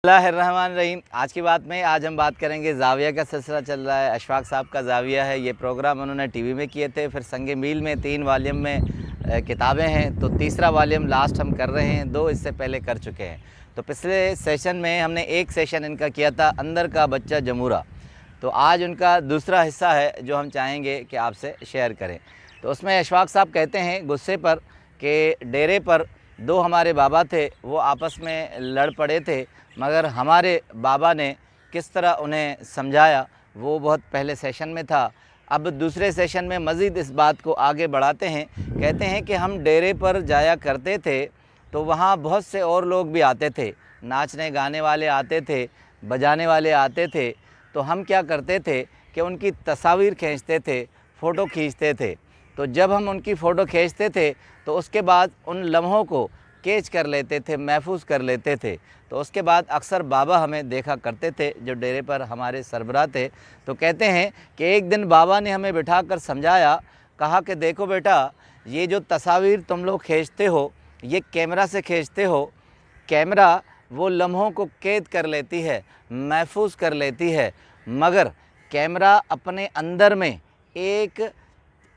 बिस्मिल्लाहिर्रहमानिर्रहीम। आज की बात में आज हम बात करेंगे ज़ाविया का सिलसिला चल रहा है। अशफाक साहब का ज़ाविया है। ये प्रोग्राम उन्होंने टीवी में किए थे, फिर संगे मील में 3 वॉल्यूम में किताबें हैं, तो तीसरा वॉल्यूम लास्ट हम कर रहे हैं। 2 इससे पहले कर चुके हैं। तो पिछले सेशन में हमने एक सेशन इनका किया था अंदर का बच्चा जमूरा, तो आज उनका दूसरा हिस्सा है जो हम चाहेंगे कि आपसे शेयर करें। तो उसमें अशफाक साहब कहते हैं गुस्से पर कि डेरे पर 2 हमारे बाबा थे, वो आपस में लड़ पड़े थे, मगर हमारे बाबा ने किस तरह उन्हें समझाया वो बहुत पहले सेशन में था। अब दूसरे सेशन में मज़ीद इस बात को आगे बढ़ाते हैं। कहते हैं कि हम डेरे पर जाया करते थे तो वहाँ बहुत से और लोग भी आते थे, नाचने गाने वाले आते थे, बजाने वाले आते थे। तो हम क्या करते थे कि उनकी तस्वीर खींचते थे, फ़ोटो खींचते थे। तो जब हम उनकी फ़ोटो खींचते थे तो उसके बाद उन लम्हों को कैच कर लेते थे, महफूज कर लेते थे। तो उसके बाद अक्सर बाबा हमें देखा करते थे जो डेरे पर हमारे सरबराह थे। तो कहते हैं कि एक दिन बाबा ने हमें बिठाकर समझाया, कहा कि देखो बेटा, ये जो तस्वीर तुम लोग खींचते हो ये कैमरा से खींचते हो। कैमरा वो लम्हों को कैद कर लेती है, महफूज कर लेती है, मगर कैमरा अपने अंदर में एक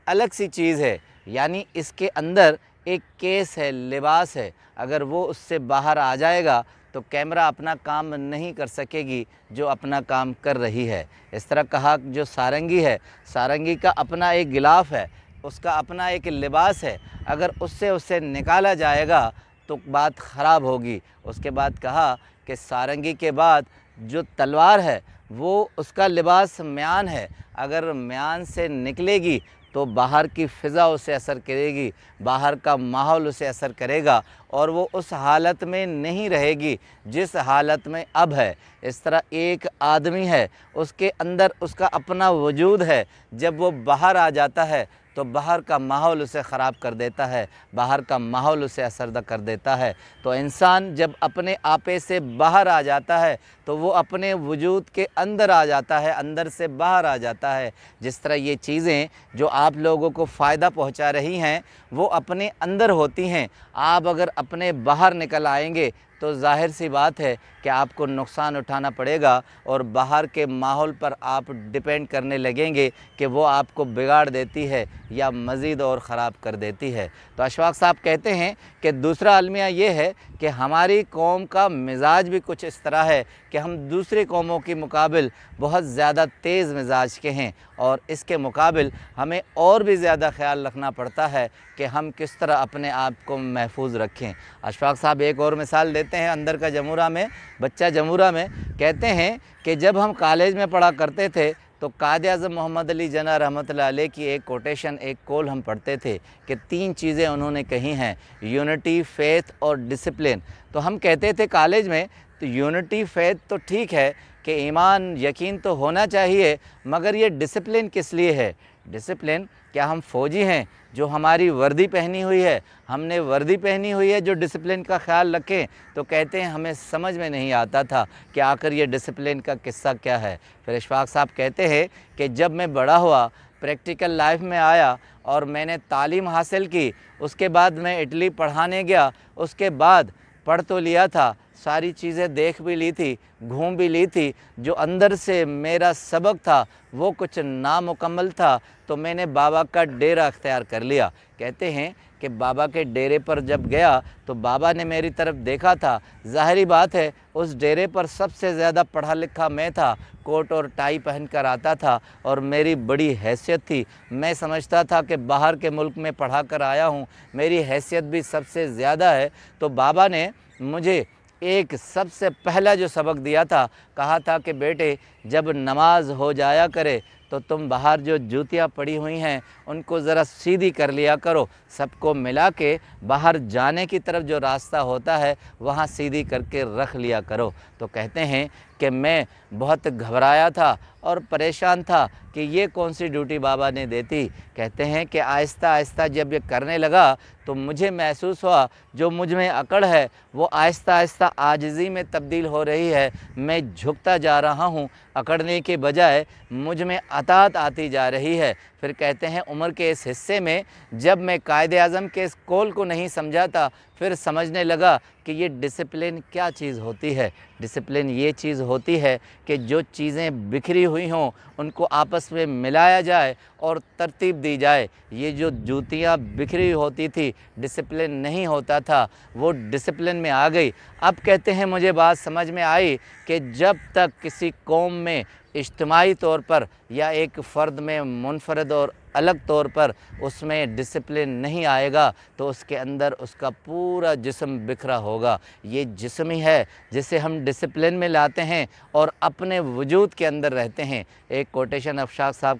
अलग सी चीज़ है, यानी इसके अंदर एक केस है, लिबास है। अगर वो उससे बाहर आ जाएगा तो कैमरा अपना काम नहीं कर सकेगी जो अपना काम कर रही है। इस तरह कहा जो सारंगी है, सारंगी का अपना एक गिलाफ है, उसका अपना एक लिबास है, अगर उससे उसे निकाला जाएगा तो बात ख़राब होगी। उसके बाद कहा कि सारंगी के बाद जो तलवार है वो उसका लिबास म्यान है, अगर म्यान से निकलेगी तो बाहर की फ़िज़ा उसे असर करेगी, बाहर का माहौल उसे असर करेगा और वो उस हालत में नहीं रहेगी जिस हालत में अब है। इस तरह एक आदमी है, उसके अंदर उसका अपना वजूद है, जब वो बाहर आ जाता है तो बाहर का माहौल उसे ख़राब कर देता है, बाहर का माहौल उसे असरदा कर देता है। तो इंसान जब अपने आपे से बाहर आ जाता है तो वो अपने वजूद के अंदर आ जाता है, अंदर से बाहर आ जाता है। जिस तरह ये चीज़ें जो आप लोगों को फ़ायदा पहुंचा रही हैं वो अपने अंदर होती हैं। आप अगर अपने बाहर निकल आएंगे तो ज़ाहिर सी बात है कि आपको नुकसान उठाना पड़ेगा और बाहर के माहौल पर आप डिपेंड करने लगेंगे कि वो आपको बिगाड़ देती है या मज़ीद और ख़राब कर देती है। तो अशफाक साहब कहते हैं कि दूसरा अलमिया ये है कि हमारी कौम का मिजाज भी कुछ इस तरह है कि हम दूसरी कौमों के मुकाबिल बहुत ज़्यादा तेज़ मिजाज के हैं और इसके मुकाबिल हमें और भी ज़्यादा ख्याल रखना पड़ता है कि हम किस तरह अपने आप को महफूज रखें। अशफाक साहब एक और मिसाल देते हैं अंदर का जमूरा में, बच्चा जमूरा में। कहते हैं कि जब हम कॉलेज में पढ़ा करते थे तो कायद-ए-आज़म मोहम्मद अली जना रहमतुल्लाह अलैह की एक कोटेशन, एक कॉल हम पढ़ते थे कि 3 चीज़ें उन्होंने कही हैं, यूनिटी, फेथ और डिसिप्लिन। तो हम कहते थे कॉलेज में, तो यूनिटी फेथ तो ठीक है कि ईमान यकीन तो होना चाहिए, मगर ये डिसिप्लिन किस लिए है? डिसिप्लिन, क्या हम फ़ौजी हैं जो हमारी वर्दी पहनी हुई है, हमने वर्दी पहनी हुई है जो डिसिप्लिन का ख्याल रखें? तो कहते हैं हमें समझ में नहीं आता था कि आखिर ये डिसिप्लिन का किस्सा क्या है। फिर अशफाक साहब कहते हैं कि जब मैं बड़ा हुआ, प्रैक्टिकल लाइफ में आया और मैंने तालीम हासिल की, उसके बाद मैं इटली पढ़ाने गया, उसके बाद पढ़ तो लिया था, सारी चीज़ें देख भी ली थी, घूम भी ली थी, जो अंदर से मेरा सबक था वो कुछ नामुकम्मल था, तो मैंने बाबा का डेरा अख्तियार कर लिया। कहते हैं कि बाबा के डेरे पर जब गया तो बाबा ने मेरी तरफ देखा था। ज़ाहिरी बात है उस डेरे पर सबसे ज़्यादा पढ़ा लिखा मैं था, कोट और टाई पहन कर आता था और मेरी बड़ी हैसियत थी। मैं समझता था कि बाहर के मुल्क में पढ़ा कर आया हूँ, मेरी हैसियत भी सबसे ज़्यादा है। तो बाबा ने मुझे एक सबसे पहला जो सबक दिया था, कहा था कि बेटे, जब नमाज हो जाया करे तो तुम बाहर जो जूतियाँ पड़ी हुई हैं उनको ज़रा सीधी कर लिया करो, सबको मिला के बाहर जाने की तरफ जो रास्ता होता है वहाँ सीधी करके रख लिया करो। तो कहते हैं कि मैं बहुत घबराया था और परेशान था कि ये कौन सी ड्यूटी बाबा ने देती। कहते हैं कि आहिस्ता आहिस्ता जब ये करने लगा तो मुझे महसूस हुआ जो मुझ में अकड़ है वो आहिस्ता आहिस्ता आजिज़ी में तब्दील हो रही है। मैं झुकता जा रहा हूँ, अकड़ने के बजाय मुझ में अतात आती जा रही है। फिर कहते हैं उम्र के इस हिस्से में जब मैं कायद-ए-आज़म के इस कौल को नहीं समझा था, फिर समझने लगा कि ये डिसिप्लिन क्या चीज़ होती है। डिसिप्लिन ये चीज़ होती है कि जो चीज़ें बिखरी हुई हों उनको आपस में मिलाया जाए और तरतीब दी जाए। ये जो जूतियाँ बिखरी होती थी, डिसिप्लिन नहीं होता था, वो डिसिप्लिन में आ गई। अब कहते हैं मुझे बात समझ में आई कि जब तक किसी कौम में इज्तिमाई तौर पर या एक फ़र्द में मुनफरद और अलग तौर पर उसमें डिसिप्लिन नहीं आएगा तो उसके अंदर उसका पूरा जिस्म बिखरा होगा। ये जिस्म ही है जिसे हम डिसिप्लिन में लाते हैं और अपने वजूद के अंदर रहते हैं। एक कोटेशन अफशाक साहब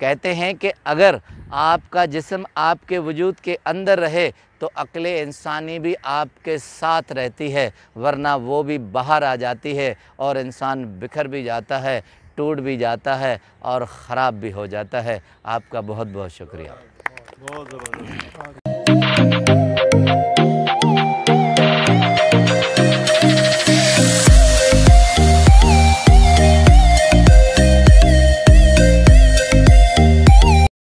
कहते हैं कि अगर आपका जिस्म आपके वजूद के अंदर रहे तो अक्ल इंसानी भी आपके साथ रहती है, वरना वो भी बाहर आ जाती है और इंसान बिखर भी जाता है, टूट भी जाता है और ख़राब भी हो जाता है। आपका बहुत बहुत शुक्रिया। बहुत ज़बरदस्त।